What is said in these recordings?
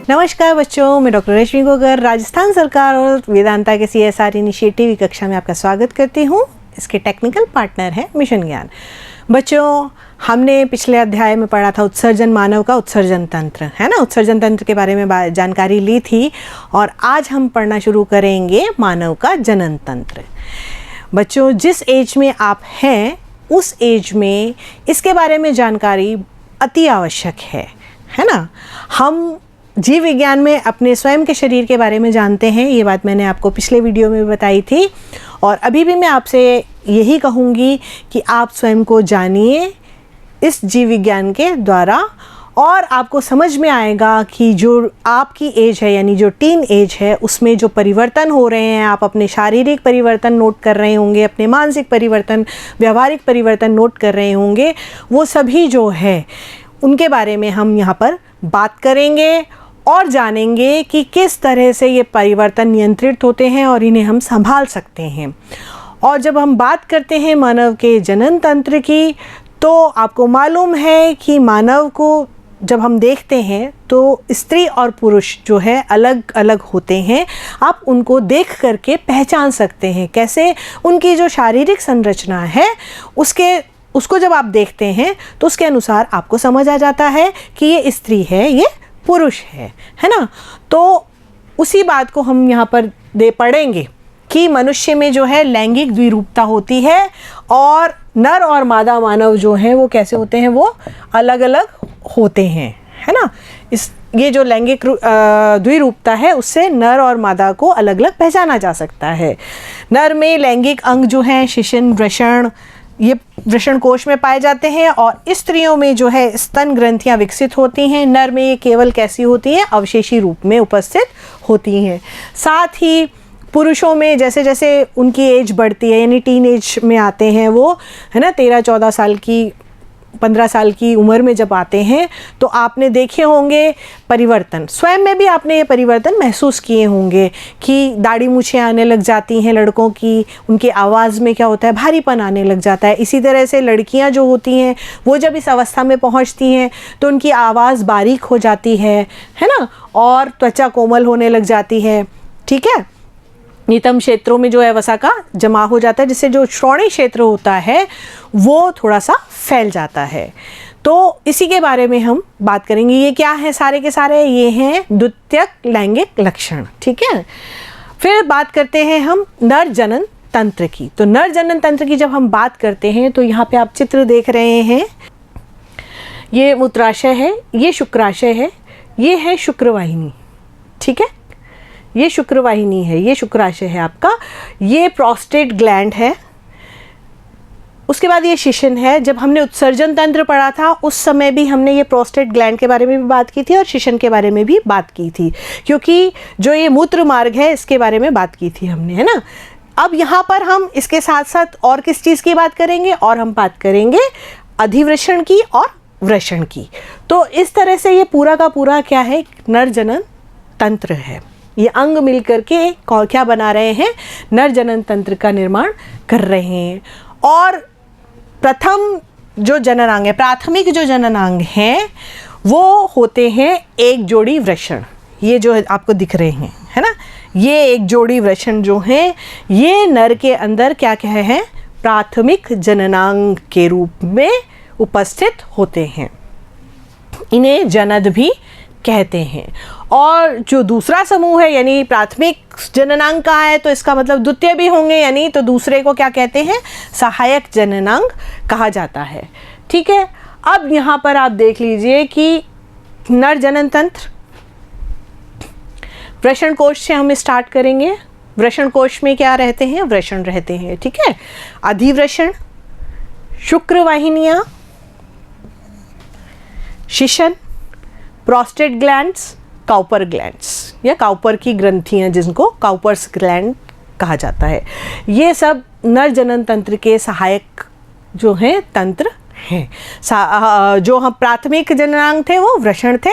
नमस्कार बच्चों, मैं डॉक्टर रश्मि गोगर राजस्थान सरकार और वेदांता के CSR इनिशिएटिव की कक्षा में आपका स्वागत करती हूँ। इसके टेक्निकल पार्टनर है मिशन ज्ञान। बच्चों, हमने पिछले अध्याय में पढ़ा था उत्सर्जन मानव का उत्सर्जन तंत्र, है ना। उत्सर्जन तंत्र के बारे में जानकारी ली थी और आज हम पढ़ना शुरू करेंगे मानव का जनन तंत्र। बच्चों, जिस एज में आप हैं उस एज में इसके बारे में जानकारी अति आवश्यक है ना। हम जीव विज्ञान में अपने स्वयं के शरीर के बारे में जानते हैं, ये बात मैंने आपको पिछले वीडियो में बताई थी और अभी भी मैं आपसे यही कहूँगी कि आप स्वयं को जानिए इस जीव विज्ञान के द्वारा और आपको समझ में आएगा कि जो आपकी एज है यानी जो टीन एज है उसमें जो परिवर्तन हो रहे हैं, आप अपने शारीरिक परिवर्तन नोट कर रहे होंगे, अपने मानसिक परिवर्तन, व्यवहारिक परिवर्तन नोट कर रहे होंगे, वो सभी जो है उनके बारे में हम यहाँ पर बात करेंगे और जानेंगे कि किस तरह से ये परिवर्तन नियंत्रित होते हैं और इन्हें हम संभाल सकते हैं। और जब हम बात करते हैं मानव के जनन तंत्र की, तो आपको मालूम है कि मानव को जब हम देखते हैं तो स्त्री और पुरुष जो है अलग अलग होते हैं। आप उनको देख करके पहचान सकते हैं। कैसे? उनकी जो शारीरिक संरचना है उसको जब आप देखते हैं तो उसके अनुसार आपको समझ आ जाता है कि ये स्त्री है, ये पुरुष है ना। तो उसी बात को हम यहाँ पर पढ़ेंगे कि मनुष्य में जो है लैंगिक द्विरूपता होती है और नर और मादा मानव जो हैं वो कैसे होते हैं, वो अलग अलग होते हैं, है ना। ये जो लैंगिक द्विरूपता है उससे नर और मादा को अलग अलग पहचाना जा सकता है। नर में लैंगिक अंग जो हैं शिशन, वृषण, ये वृषण कोश में पाए जाते हैं और स्त्रियों में जो है स्तन ग्रंथियां विकसित होती हैं। नर में ये केवल कैसी होती हैं, अवशेषी रूप में उपस्थित होती हैं। साथ ही पुरुषों में जैसे जैसे उनकी एज बढ़ती है यानी टीन एज में आते हैं वो, है ना, 13-14 साल की, 15 साल की उम्र में जब आते हैं तो आपने देखे होंगे परिवर्तन, स्वयं में भी आपने ये परिवर्तन महसूस किए होंगे कि दाढ़ी मूछें आने लग जाती हैं लड़कों की, उनकी आवाज़ में क्या होता है, भारीपन आने लग जाता है। इसी तरह से लड़कियां जो होती हैं वो जब इस अवस्था में पहुंचती हैं तो उनकी आवाज़ बारीक हो जाती है ना, और त्वचा कोमल होने लग जाती है। ठीक है, नितंब क्षेत्रों में जो है वसा का जमा हो जाता है जिससे जो श्रोणि क्षेत्र होता है वो थोड़ा सा फैल जाता है। तो इसी के बारे में हम बात करेंगे। ये क्या है सारे के सारे, ये हैं द्वितीयक लैंगिक लक्षण। ठीक है, फिर बात करते हैं हम नर जनन तंत्र की। तो नर जनन तंत्र की जब हम बात करते हैं तो यहाँ पे आप चित्र देख रहे हैं, ये मूत्राशय है, ये शुक्राशय है, ये है शुक्रवाहिनी। ठीक है, ये शुक्रवाहिनी है, ये शुक्राशय है आपका, ये प्रोस्टेट ग्लैंड है। उसके बाद ये शिशन है। जब हमने उत्सर्जन तंत्र पढ़ा था उस समय भी हमने ये प्रोस्टेट ग्लैंड के बारे में भी बात की थी और शिशन के बारे में भी बात की थी, क्योंकि जो ये मूत्र मार्ग है इसके बारे में बात की थी हमने, है ना। अब यहाँ पर हम इसके साथ साथ और किस चीज़ की बात करेंगे, और हम बात करेंगे अधिवृषण की और वृषण की। तो इस तरह से ये पूरा का पूरा क्या है, नर जनन तंत्र है। ये अंग मिलकर के क्या बना रहे हैं, नर जनन तंत्र का निर्माण कर रहे हैं। और प्रथम जो जननांग है, प्राथमिक जो जननांग हैं वो होते हैं एक जोड़ी वृषण। ये जो आपको दिख रहे हैं, है ना, ये एक जोड़ी वृषण जो हैं ये नर के अंदर क्या क्या है, प्राथमिक जननांग के रूप में उपस्थित होते हैं। इन्हें जनद भी कहते हैं। और जो दूसरा समूह है यानी प्राथमिक जननांग का है तो इसका मतलब द्वितीय भी होंगे, यानी तो दूसरे को क्या कहते हैं, सहायक जननांग कहा जाता है। ठीक है, अब यहाँ पर आप देख लीजिए कि नर जनन तंत्र, वृषण कोश से हम स्टार्ट करेंगे। वृषण कोश में क्या रहते हैं, वृषण रहते हैं। ठीक है, अधिवृषण, शुक्रवाहिनियाँ, शिशन, प्रोस्टेट ग्लैंड्स, काउपर ग्लैंड्स या काउपर की ग्रंथियां जिनको काउपर्स ग्लैंड कहा जाता है, ये सब नर जनन तंत्र के सहायक जो हैं तंत्र हैं। जो हम प्राथमिक जननांग थे वो वृषण थे,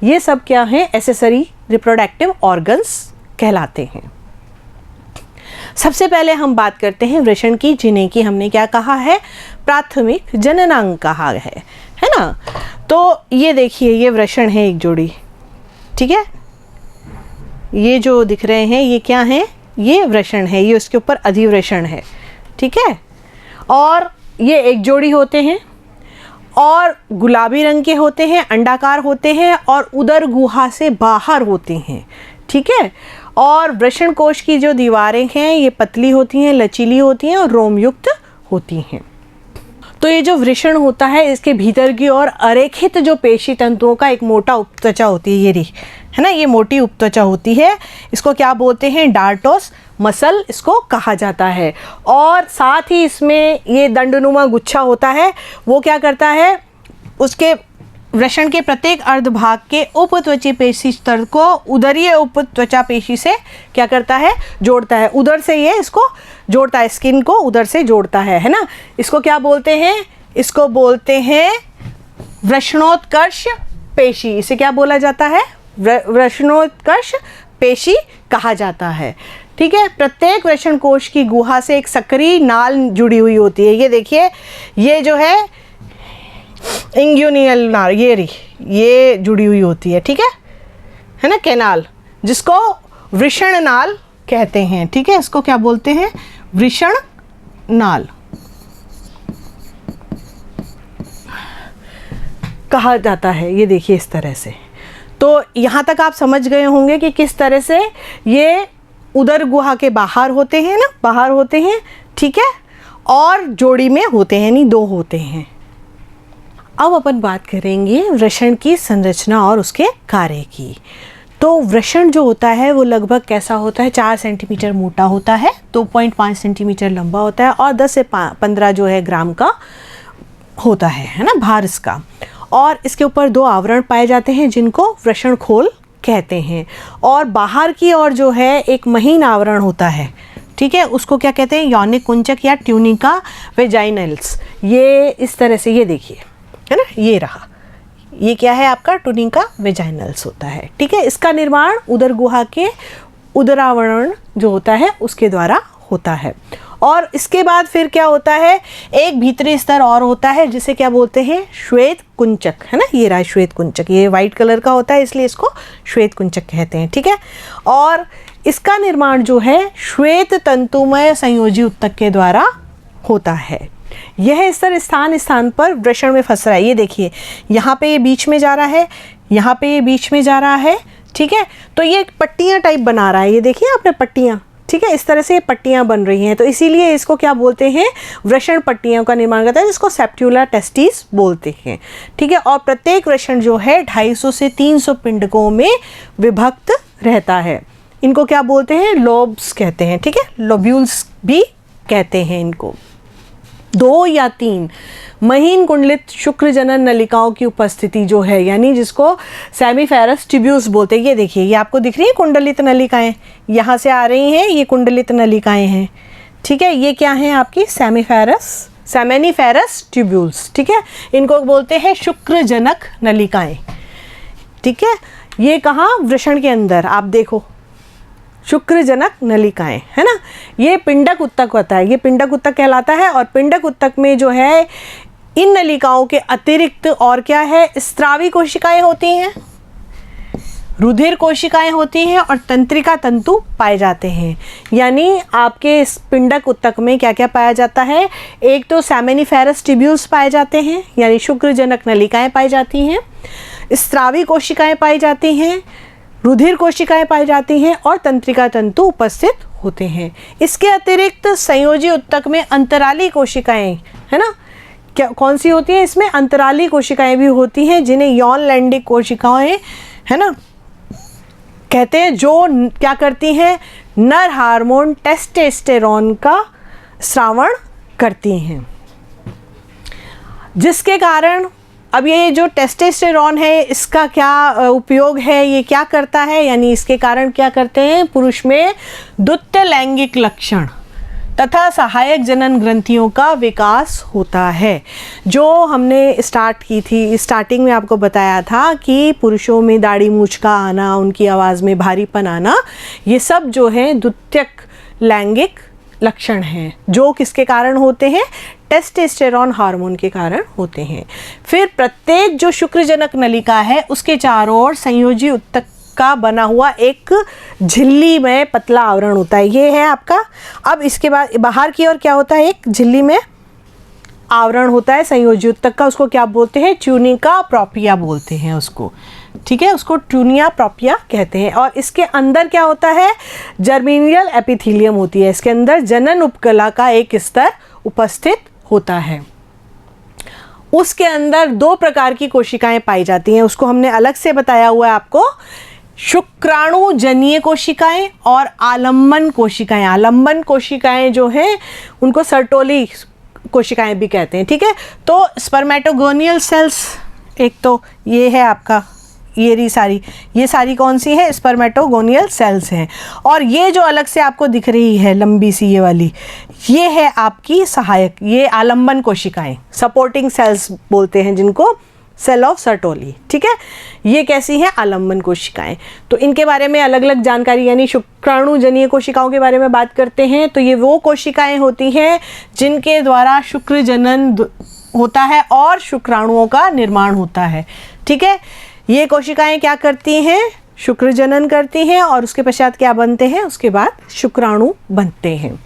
ये सब क्या हैं, एसेसरी रिप्रोडक्टिव ऑर्गन्स कहलाते हैं। सबसे पहले हम बात करते हैं वृषण की, जिन्हें कि हमने क्या कहा है, प्राथमिक जननांग कहा है ना। तो ये देखिए, ये वृषण है एक जोड़ी, ठीक है, ये जो दिख रहे हैं ये क्या हैं, ये वृषण है, ये उसके ऊपर अधिवृषण है, ठीक है। और ये एक जोड़ी होते हैं और गुलाबी रंग के होते हैं, अंडाकार होते हैं और उदर गुहा से बाहर होते हैं, ठीक है। और वृषण कोश की जो दीवारें हैं ये पतली होती हैं, लचीली होती हैं और रोमयुक्त होती हैं। तो ये जो वृषण होता है इसके भीतर की ओर अरेखित जो पेशी तंतुओं का एक मोटा उपत्वचा होती है, ये रही है ना, ये मोटी उपत्वचा होती है। इसको क्या बोलते हैं, डार्टोस मसल इसको कहा जाता है। और साथ ही इसमें ये दंडनुमा गुच्छा होता है, वो क्या करता है, उसके वृषण के प्रत्येक अर्धभाग के उपत्वची पेशी स्तर को उदरीय उपत्वचा पेशी से क्या करता है, जोड़ता है। उदर से ये इसको जोड़ता है, स्किन को उदर से जोड़ता है ना। इसको क्या बोलते हैं, इसको बोलते हैं वृषणोत्कर्ष पेशी। इसे क्या बोला जाता है, वृषणोत्कर्ष पेशी कहा जाता है, ठीक है। प्रत्येक वृषण कोश की गुहा से एक सक्रिय नाल जुड़ी हुई होती है। ये देखिए, ये जो है इंग्यूनियल नाल, ये जुड़ी हुई होती है, ठीक है ना, कैनाल, जिसको वृषण नाल कहते हैं, ठीक है। इसको क्या बोलते हैं, वृषण नाल कहा जाता है। ये देखिए इस तरह से। तो यहाँ तक आप समझ गए होंगे कि किस तरह से ये उदर गुहा के बाहर होते हैं ना, बाहर होते हैं, ठीक है, और जोड़ी में होते हैं, यानी दो होते हैं। अब अपन बात करेंगे वृषण की संरचना और उसके कार्य की। तो वृषण जो होता है वो लगभग कैसा होता है, 4 सेंटीमीटर मोटा होता है, 2.5 सेंटीमीटर लंबा होता है और 10 से 15 जो है ग्राम का होता है ना, भार इसका। और इसके ऊपर 2 आवरण पाए जाते हैं जिनको वृषण खोल कहते हैं। और बाहर की ओर जो है एक महीन आवरण होता है, ठीक है, उसको क्या कहते हैं, यौनिक कुंचक या ट्यूनिका वेजाइनल्स। ये इस तरह से, ये देखिए है ना, ये रहा, ये क्या है आपका, ट्यूनिका वेजाइनल्स होता है, ठीक है। इसका निर्माण उदर गुहा के उदरावरण जो होता है उसके द्वारा होता है। और इसके बाद फिर क्या होता है, एक भीतरी स्तर और होता है जिसे क्या बोलते हैं, श्वेत कुंचक, है ना, ये रहा श्वेत कुंचक, ये वाइट कलर का होता है इसलिए इसको श्वेत कुंचक कहते हैं, ठीक है। और इसका निर्माण जो है श्वेत तंतुमय संयोजी उत्तक के द्वारा होता है। यह स्तर स्थान स्थान पर वृषण में फंस रहा है। ये देखिए, यहाँ पे ये बीच में जा रहा है, यहाँ पे ये बीच में जा रहा है, ठीक है। तो ये पट्टियाँ टाइप बना रहा है, ये देखिए आपने पट्टियाँ, ठीक है, इस तरह से ये पट्टियाँ बन रही हैं। तो इसीलिए इसको क्या बोलते हैं, वृषण पट्टियों का निर्माण करता है, जिसको सेप्ट्यूला टेस्टिस बोलते हैं, ठीक है। और प्रत्येक वृषण जो है 250 से 300 पिंडकों में विभक्त रहता है। इनको क्या बोलते हैं, लोब्स कहते हैं, ठीक है, लोब्यूल्स भी कहते हैं इनको। 2 या 3 महीन कुंडलित शुक्र जनन नलिकाओं की उपस्थिति जो है, यानी जिसको सेमीफेरस ट्यूब्यूल्स बोलते हैं। ये देखिए, ये आपको दिख रही है कुंडलित नलिकाएं, यहाँ से आ रही हैं, ये कुंडलित नलिकाएं हैं, ठीक है। ये क्या हैं आपकी, सेमेनिफेरस ट्यूब्यूल्स, ठीक है। इनको बोलते हैं शुक्र जनक नलिकाएं, ठीक है। ये कहाँ, वृषण के अंदर, आप देखो शुक्रजनक नलिकाएं, है ना। ये पिंडक उत्तक होता है, ये पिंडक उत्तक कहलाता है। और पिंडक उत्तक में जो है इन नलिकाओं के अतिरिक्त और क्या है, स्त्रावी कोशिकाएं होती हैं, रुधिर कोशिकाएं होती हैं और तंत्रिका तंतु पाए जाते हैं। यानी आपके इस पिंडक उत्तक में क्या क्या पाया जाता है, एक तो सेमेनिफेरस ट्यूब्यूल्स पाए जाते हैं, यानी शुक्रजनक नलिकाएं पाई जाती हैं, स्त्रावी कोशिकाएं पाई जाती हैं, रुधिर कोशिकाएं पाई जाती हैं और तंत्रिका तंतु उपस्थित होते हैं। इसके अतिरिक्त संयोजी उत्तक में अंतराली कोशिकाएं, है ना, क्या कौन सी होती हैं, इसमें अंतराली कोशिकाएं भी होती हैं जिन्हें यौन लैंगिक कोशिकाएं, है ना, कहते हैं, जो क्या करती हैं, नर हार्मोन टेस्टोस्टेरोन का स्रावण करती हैं, जिसके कारण अब ये जो टेस्टोस्टेरोन है इसका क्या उपयोग है, ये क्या करता है, यानी इसके कारण क्या करते हैं, पुरुष में द्वितीय लैंगिक लक्षण तथा सहायक जनन ग्रंथियों का विकास होता है। जो हमने स्टार्ट की थी, स्टार्टिंग में आपको बताया था कि पुरुषों में दाढ़ी मूंछ का आना, उनकी आवाज़ में भारीपन आना, ये सब जो है द्वितीयक लैंगिक लक्षण हैं, जो किसके कारण होते हैं, टेस्टोस्टेरोन हार्मोन के कारण होते हैं। फिर प्रत्येक जो शुक्रजनक नलिका है उसके चारों ओर संयोजी उत्तक का बना हुआ एक झिल्ली में पतला आवरण होता है, ये है आपका। अब इसके बाद बाहर की ओर क्या होता है, एक झिल्ली में आवरण होता है संयोजी ऊतक का, उसको क्या बोलते हैं, ट्यूनिका प्रोपिया बोलते हैं उसको, ठीक है, उसको ट्यूनिया प्रोपिया कहते हैं। और इसके अंदर क्या होता है, जर्मीनियल एपिथीलियम होती है, इसके अंदर जनन उपकला का एक स्तर उपस्थित होता है। उसके अंदर दो प्रकार की कोशिकाएं पाई जाती हैं, उसको हमने अलग से बताया हुआ है आपको, शुक्राणु जनीय कोशिकाएं और आलंबन कोशिकाएं। आलंबन कोशिकाएं जो हैं उनको सर्टोली कोशिकाएं भी कहते हैं, ठीक है। तो स्पर्मेटोगोनियल सेल्स, एक तो ये है आपका, ये सारी कौन सी है, स्पर्मेटोगोनियल सेल्स हैं। और ये जो अलग से आपको दिख रही है लंबी सी ये वाली, ये है आपकी सहायक, ये आलंबन कोशिकाएं, सपोर्टिंग सेल्स बोलते हैं जिनको, सेल ऑफ सर्टोली, ठीक है। ये कैसी हैं, आलंबन कोशिकाएं। तो इनके बारे में अलग अलग जानकारी, यानी शुक्राणु जनीय कोशिकाओं के बारे में बात करते हैं तो ये वो कोशिकाएं होती हैं जिनके द्वारा शुक्र जनन होता है और शुक्राणुओं का निर्माण होता है, ठीक है। ये कोशिकाएं क्या करती हैं, शुक्र जनन करती हैं और उसके पश्चात क्या बनते हैं, उसके बाद शुक्राणु बनते हैं।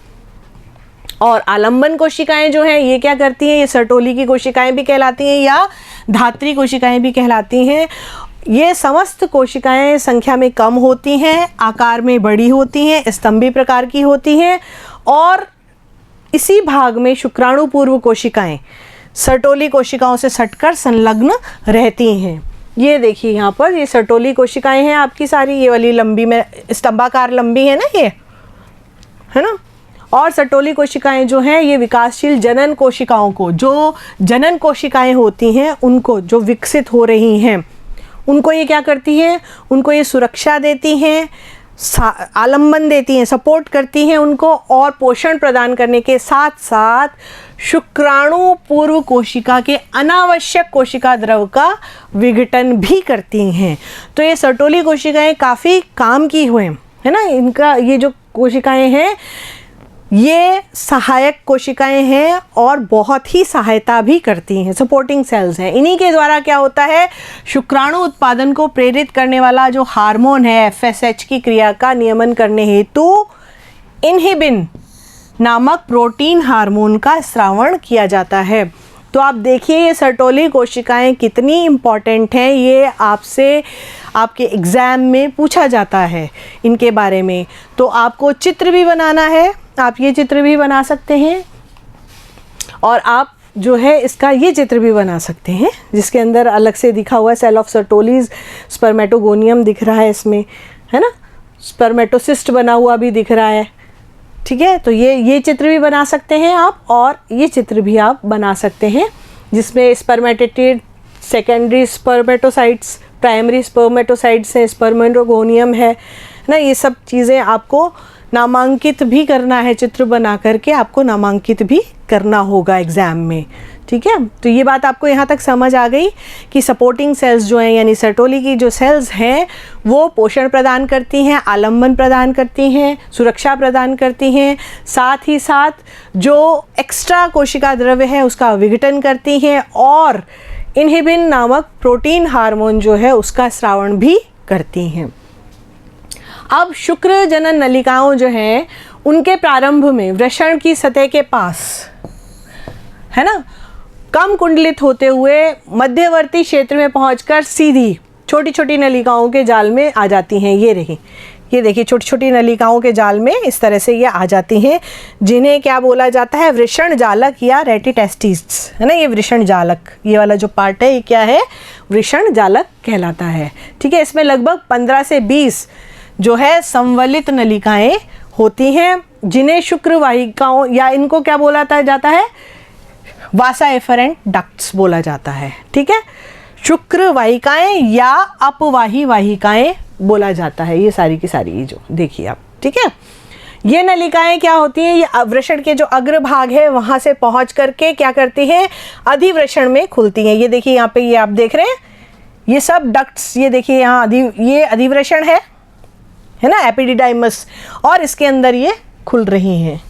और आलंबन कोशिकाएं जो हैं ये क्या करती हैं, ये सर्टोली की कोशिकाएं भी कहलाती हैं या धात्री कोशिकाएं भी कहलाती हैं। ये समस्त कोशिकाएं संख्या में कम होती हैं, आकार में बड़ी होती हैं, स्तंभी प्रकार की होती हैं और इसी भाग में शुक्राणु पूर्व कोशिकाएं सर्टोली कोशिकाओं से सटकर संलग्न रहती हैं। ये देखिए यहाँ पर ये सर्टोली कोशिकाएं हैं आपकी सारी, ये वाली लंबी में स्तंभाकार लंबी है ना, ये है ना। और सर्टोली कोशिकाएं जो हैं ये विकासशील जनन कोशिकाओं को, जो जनन कोशिकाएं होती हैं उनको, जो विकसित हो रही हैं उनको ये क्या करती हैं, उनको ये सुरक्षा देती हैं, आलंबन देती हैं, सपोर्ट करती हैं उनको और पोषण प्रदान करने के साथ साथ शुक्राणु पूर्व कोशिका के अनावश्यक कोशिका द्रव का विघटन भी करती हैं। तो ये सर्टोली कोशिकाएं काफ़ी काम की हुए है ना, इनका ये जो कोशिकाएं हैं ये सहायक कोशिकाएं हैं और बहुत ही सहायता भी करती हैं, सपोर्टिंग सेल्स हैं। इन्हीं के द्वारा क्या होता है, शुक्राणु उत्पादन को प्रेरित करने वाला जो हार्मोन है FSH की क्रिया का नियमन करने हेतु इनहिबिन नामक प्रोटीन हार्मोन का स्रावण किया जाता है। तो आप देखिए ये सर्टोली कोशिकाएं कितनी इम्पॉर्टेंट हैं, ये आपसे आपके एग्ज़ाम में पूछा जाता है इनके बारे में। तो आपको चित्र भी बनाना है, आप ये चित्र भी बना सकते हैं और आप जो है इसका ये चित्र भी बना सकते हैं जिसके अंदर अलग से दिखा हुआ है सेल ऑफ सर्टोलीज, स्पर्मेटोगोनियम दिख रहा है इसमें, है ना, स्पर्मेटोसिस्ट बना हुआ भी दिख रहा है, ठीक है। तो ये चित्र भी बना सकते हैं आप और ये चित्र भी आप बना सकते हैं जिसमें स्पर्मेटेटिड, सेकेंडरी स्पर्मेटोसाइट्स, प्राइमरी स्पर्मेटोसाइट्स हैं, स्पर्मेटोगोनियम है ना, ये सब चीज़ें आपको नामांकित भी करना है, चित्र बना करके आपको नामांकित भी करना होगा एग्ज़ाम में, ठीक है। तो ये बात आपको यहाँ तक समझ आ गई कि सपोर्टिंग सेल्स जो हैं यानी सर्टोली की जो सेल्स हैं वो पोषण प्रदान करती हैं, आलंबन प्रदान करती हैं, सुरक्षा प्रदान करती हैं, साथ ही साथ जो एक्स्ट्रा कोशिका द्रव्य है उसका विघटन करती हैं और इनहिबिन नामक प्रोटीन हार्मोन जो है उसका स्रावण भी करती हैं। अब शुक्र जनन नलिकाओं जो हैं उनके प्रारंभ में वृषण की सतह के पास, है ना, कम कुंडलित होते हुए मध्यवर्ती क्षेत्र में पहुंचकर सीधी छोटी छोटी नलिकाओं के जाल में आ जाती हैं। ये देखिए छोटी छोटी नलिकाओं के जाल में इस तरह से ये आ जाती हैं जिन्हें क्या बोला जाता है, वृषण जालक या रेटिटेस्टिस, है ना। ये वृषण जालक, ये वाला जो पार्ट है ये क्या है, वृषण जालक कहलाता है, ठीक है। इसमें लगभग 15 से 20 जो है संवलित नलिकाएं होती हैं जिन्हें शुक्र वाहिकाओं या इनको क्या बोला जाता है, वासा एफरेंट डक्ट्स बोला जाता है, ठीक है। शुक्र वाहिकाएं या अपवाही वाहिकाएं बोला जाता है, ये सारी की सारी ये जो देखिए आप, ठीक है। ये नलिकाएं क्या होती हैं, ये वृषण के जो अग्रभाग है वहाँ से पहुँच करके क्या करती हैं, अधिवृषण में खुलती हैं। ये देखिए यहाँ पे ये आप देख रहे हैं ये सब डक्ट्स, ये देखिए यहाँ ये अधिवृषण है ना, एपिडिडाइमस, और इसके अंदर ये खुल रही हैं,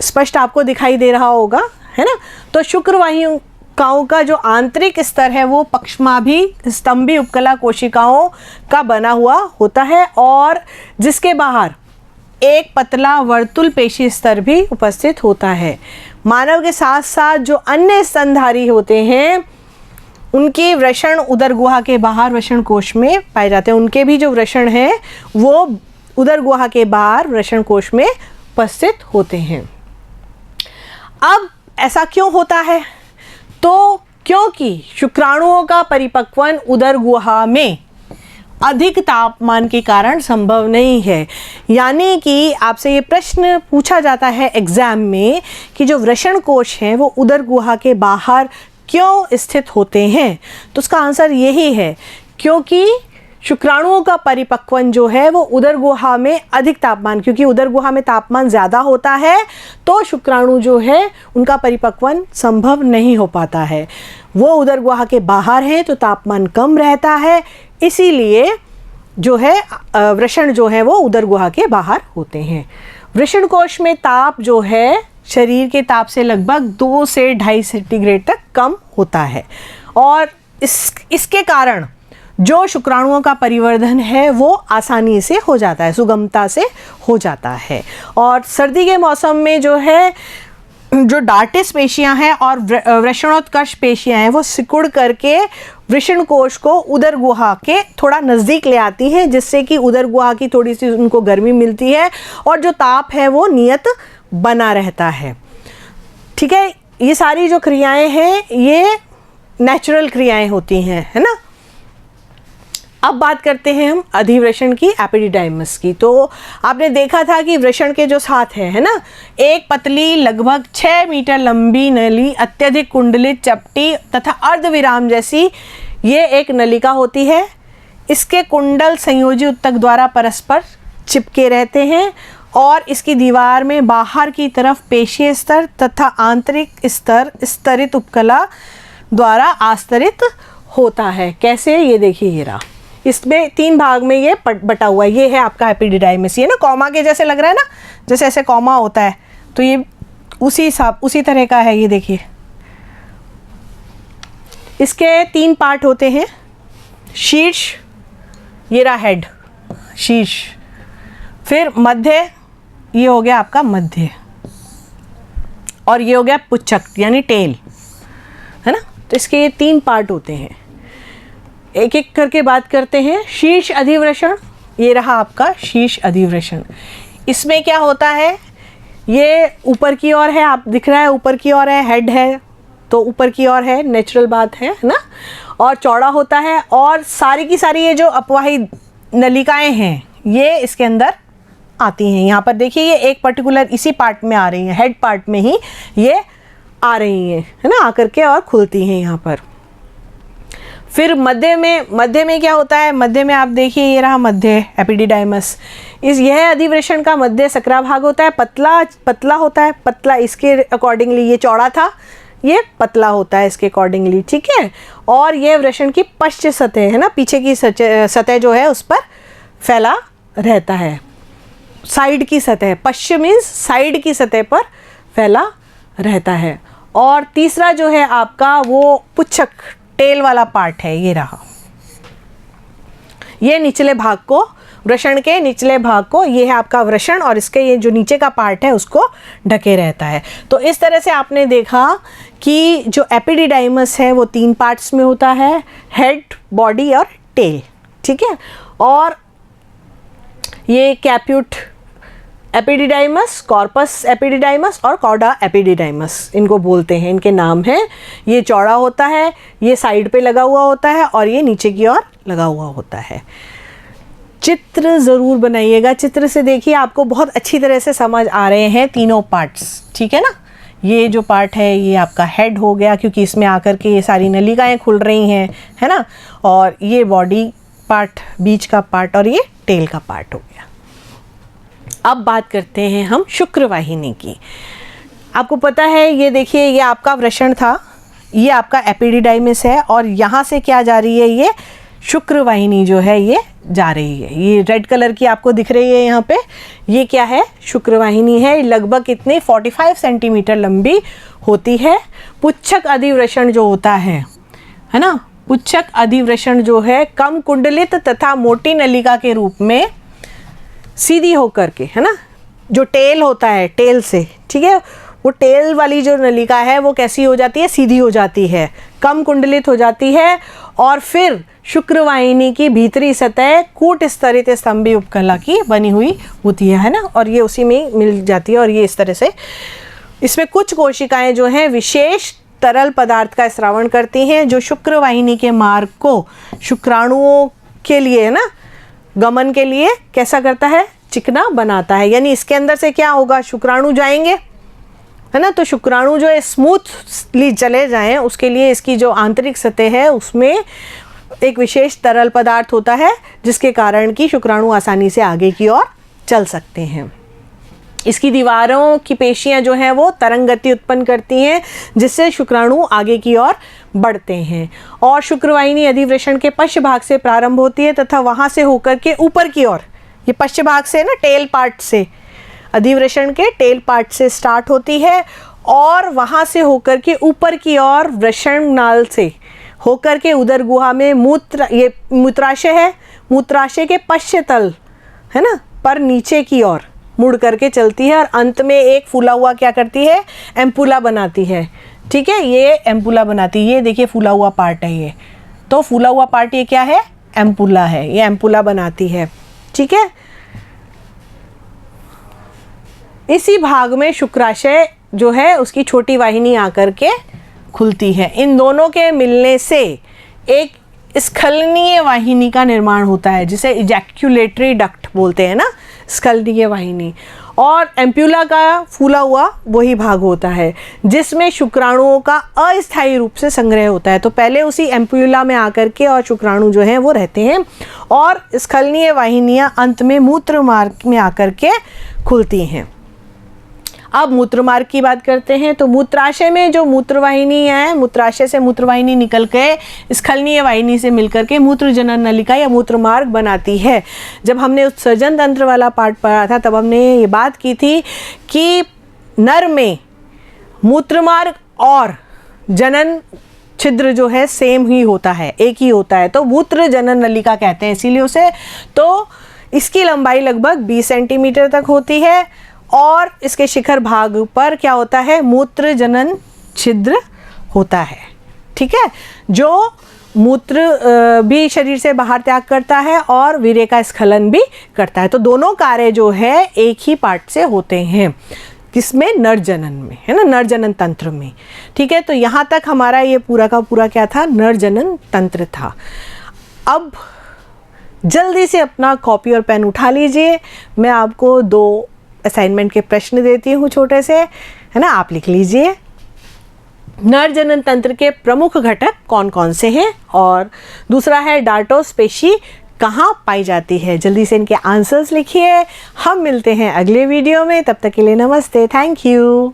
स्पष्ट आपको दिखाई दे रहा होगा, है ना। तो शुक्रवाहियों कोशिकाओं का जो आंतरिक स्तर है वो पक्षमाभी स्तंभी उपकला कोशिकाओं का बना हुआ होता है और जिसके बाहर एक पतला वर्तुल पेशी स्तर भी उपस्थित होता है। मानव के साथ साथ जो अन्य स्तनधारी होते हैं उनके वृषण उदर गुहा के बाहर वृषण कोश में पाए जाते हैं। उनके भी जो वृषण हैं वो उदर गुहा के बाहर वृषण कोश में उपस्थित होते हैं। अब ऐसा क्यों होता है? तो क्योंकि शुक्राणुओं का परिपक्वन उदर गुहा में अधिक तापमान के कारण संभव नहीं है। यानी कि आपसे ये प्रश्न पूछा जाता है एग्जाम में कि जो वृषण कोश हैं वो उदर गुहा के बाहर क्यों स्थित होते हैं, तो उसका आंसर यही है क्योंकि शुक्राणुओं का परिपक्वन जो है वो उदर गुहा में अधिक तापमान, क्योंकि उदर गुहा में तापमान ज़्यादा होता है तो शुक्राणु जो है उनका परिपक्वन संभव नहीं हो पाता है। वो उदर गुहा के बाहर हैं तो तापमान कम रहता है, इसीलिए जो है वृषण जो है वो उदर गुहा के बाहर होते हैं। वृषण कोश में ताप जो है शरीर के ताप से लगभग 2 से 2.5 सेंटीग्रेड तक कम होता है और इसके कारण जो शुक्राणुओं का परिवर्धन है वो आसानी से हो जाता है, सुगमता से हो जाता है। और सर्दी के मौसम में जो है जो डार्टिस पेशियां हैं और वृषणोत्कर्ष पेशियां हैं वो सिकुड़ करके वृषण कोश को उदर गुहा के थोड़ा नज़दीक ले आती हैं, जिससे कि उदर गुहा की थोड़ी सी उनको गर्मी मिलती है और जो ताप है वो नियत बना रहता है। ठीक है, ये सारी जो क्रियाएं हैं ये नेचुरल क्रियाएं होती हैं, है ना। अब बात करते हैं हम अधिवृषण की, एपिडिडाइमस की। तो आपने देखा था कि वृषण के जो साथ है ना, एक पतली लगभग 6 मीटर लंबी नली, अत्यधिक कुंडलित चपटी तथा अर्धविराम जैसी ये एक नलिका होती है। इसके कुंडल संयोजी उत्तक द्वारा परस्पर चिपके रहते हैं और इसकी दीवार में बाहर की तरफ पेशीय स्तर तथा आंतरिक स्तर स्तरित उपकला द्वारा आस्तरित होता है। कैसे? ये देखिए, ये रहा, इसमें 3 भाग में ये बटा हुआ है। ये है आपका एपिडिडाइमस, ये ना कॉमा के जैसे लग रहा है ना, जैसे ऐसे कॉमा होता है, तो ये उसी तरह का है। ये देखिए, इसके 3 पार्ट होते हैं। शीर्ष, ये रहा हेड, शीर्ष, फिर मध्य, ये हो गया आपका मध्य, और ये हो गया पुच्छक यानी टेल, है ना। तो इसके ये 3 पार्ट होते हैं। एक एक करके बात करते हैं। शीर्ष अधिवृषण, ये रहा आपका शीर्ष अधिवृषण। इसमें क्या होता है, ये ऊपर की ओर है, आप दिख रहा है ऊपर की ओर है, हेड है तो ऊपर की ओर है, नेचुरल बात है ना, और चौड़ा होता है और सारी की सारी ये जो अपवाही नलिकाएं हैं ये इसके अंदर आती हैं। यहाँ पर देखिए, ये एक पर्टिकुलर इसी पार्ट में आ रही हैं, हेड पार्ट में ही ये आ रही हैं, है ना, आकर के और खुलती हैं यहाँ पर। फिर मध्य में क्या होता है, मध्य में आप देखिए, ये रहा मध्य एपिडिडाइमस। यह अधिवृषण का मध्य सकरा भाग होता है, पतला होता है, पतला इसके अकॉर्डिंगली, ये चौड़ा था, ये पतला होता है इसके अकॉर्डिंगली, ठीक है। और ये वृषण की पश्च सतह है ना, पीछे की सतह जो है उस पर फैला रहता है, साइड की सतह, पश्च मीन्स साइड की सतह पर फैला रहता है। और तीसरा जो है आपका वो पुच्छक, टेल वाला पार्ट है, ये रहा, ये निचले भाग को, वृषण के निचले भाग को, ये है आपका वृषण और इसके ये जो नीचे का पार्ट है उसको ढके रहता है। तो इस तरह से आपने देखा कि जो एपिडिडाइमस है वो 3 पार्ट्स में होता है, हेड, बॉडी और टेल, ठीक है। और ये कैप्यूट एपिडिडाइमस, कॉर्पस एपिडिडाइमस और कॉर्डा एपिडिडाइमस इनको बोलते हैं, इनके नाम हैं। ये चौड़ा होता है, ये साइड पे लगा हुआ होता है और ये नीचे की ओर लगा हुआ होता है। चित्र ज़रूर बनाइएगा, चित्र से देखिए आपको बहुत अच्छी तरह से समझ आ रहे हैं तीनों पार्ट्स, ठीक है ना। ये जो पार्ट है ये आपका हेड हो गया, क्योंकि इसमें आकर के ये सारी नलिकाएँ खुल रही हैं, है ना। और ये बॉडी पार्ट, बीच का पार्ट, और ये टेल का पार्ट हो गया। अब बात करते हैं हम शुक्रवाहिनी की। आपको पता है, ये देखिए, ये आपका वृषण था, ये आपका एपिडिडाइमस है और यहाँ से क्या जा रही है, ये शुक्रवाहिनी जो है ये जा रही है। ये रेड कलर की आपको दिख रही है यहाँ पे, ये क्या है? शुक्रवाहिनी है। लगभग कितनी 45 सेंटीमीटर लंबी होती है। पुच्छक अधिवृषण जो होता है ना, पुच्छक अधिवृषण जो है कम कुंडलित तथा मोटी नलिका के रूप में सीधी होकर के, है ना, जो टेल होता है, टेल से, ठीक है, वो टेल वाली जो नलिका है वो कैसी हो जाती है? सीधी हो जाती है, कम कुंडलित हो जाती है। और फिर शुक्रवाहिनी की भीतरी सतह कूट स्तरित स्तंभी उपकला की बनी हुई होती है ना, और ये उसी में मिल जाती है। और ये इस तरह से इसमें कुछ कोशिकाएं जो हैं विशेष तरल पदार्थ का स्रावण करती हैं, जो शुक्रवाहिनी के मार्ग को शुक्राणुओं के लिए, है ना, गमन के लिए कैसा करता है? चिकना बनाता है। यानी इसके अंदर से क्या होगा? शुक्राणु जाएंगे, है ना, तो शुक्राणु जो है स्मूथली चले जाएं उसके लिए इसकी जो आंतरिक सतह है उसमें एक विशेष तरल पदार्थ होता है, जिसके कारण कि शुक्राणु आसानी से आगे की ओर चल सकते हैं। इसकी दीवारों की पेशियां जो हैं वो तरंग गति उत्पन्न करती हैं, जिससे शुक्राणु आगे की ओर बढ़ते हैं। और शुक्रवाहिनी अधिवृषण के पश्च भाग से प्रारंभ होती है तथा वहाँ से होकर के ऊपर की ओर, ये पश्च भाग से ना, टेल पार्ट से, अधिवृषण के टेल पार्ट से स्टार्ट होती है और वहाँ से होकर के ऊपर की ओर वृषण नाल से होकर के उदर गुहा में ये मूत्राशय है, मूत्राशय के पश्च तल, है ना, पर नीचे की ओर मुड़ करके चलती है और अंत में एक फूला हुआ क्या करती है? एम्पुला बनाती है। ठीक है, ये एम्पुला बनाती है। ये देखिए फूला हुआ पार्ट है ये, तो फूला हुआ पार्ट ये क्या है? एम्पुला है, ये एम्पुला बनाती है। ठीक है, इसी भाग में शुक्राशय जो है उसकी छोटी वाहिनी आकर के खुलती है। इन दोनों के मिलने से एक स्खलनीय वाहिनी का निर्माण होता है, जिसे इजैक्यूलेटरी डक्ट बोलते हैं ना, स्खलनीय वाहिनी। और एम्पुला का फूला हुआ वही भाग होता है जिसमें शुक्राणुओं का अस्थायी रूप से संग्रह होता है। तो पहले उसी एम्पुला में आकर के और शुक्राणु जो हैं वो रहते हैं, और स्खलनीय वाहिनियाँ अंत में मूत्र मार्ग में आकर के खुलती हैं। अब मूत्र मार्ग की बात करते हैं। तो मूत्राशय में जो मूत्रवाहिनी है, मूत्राशय से मूत्रवाहिनी निकल के स्खलनीय वाहिनी से मिलकर के मूत्र जनन नलिका या मूत्र मार्ग बनाती है। जब हमने उत्सर्जन तंत्र वाला पार्ट पढ़ा था तब हमने ये बात की थी कि नर में मूत्र मार्ग और जनन छिद्र जो है सेम ही होता है, एक ही होता है, तो मूत्र जनन नलिका कहते हैं इसीलिए उसे। तो इसकी लंबाई लगभग 20 सेंटीमीटर तक होती है और इसके शिखर भाग पर क्या होता है? मूत्र जनन छिद्र होता है। ठीक है, जो मूत्र भी शरीर से बाहर त्याग करता है और वीर्य का स्खलन भी करता है। तो दोनों कार्य जो है एक ही पार्ट से होते हैं, किसमें? नर जनन में, है ना, नर जनन तंत्र में। ठीक है, तो यहाँ तक हमारा ये पूरा का पूरा क्या था? नर जनन तंत्र था। अब जल्दी से अपना कॉपी और पेन उठा लीजिए, मैं आपको 2 असाइनमेंट के प्रश्न देती हूँ छोटे से, है ना, आप लिख लीजिए। नर जनन तंत्र के प्रमुख घटक कौन कौन से हैं, और दूसरा है डार्टोस पेशी कहाँ पाई जाती है। जल्दी से इनके आंसर्स लिखिए। हम मिलते हैं अगले वीडियो में, तब तक के लिए नमस्ते, थैंक यू।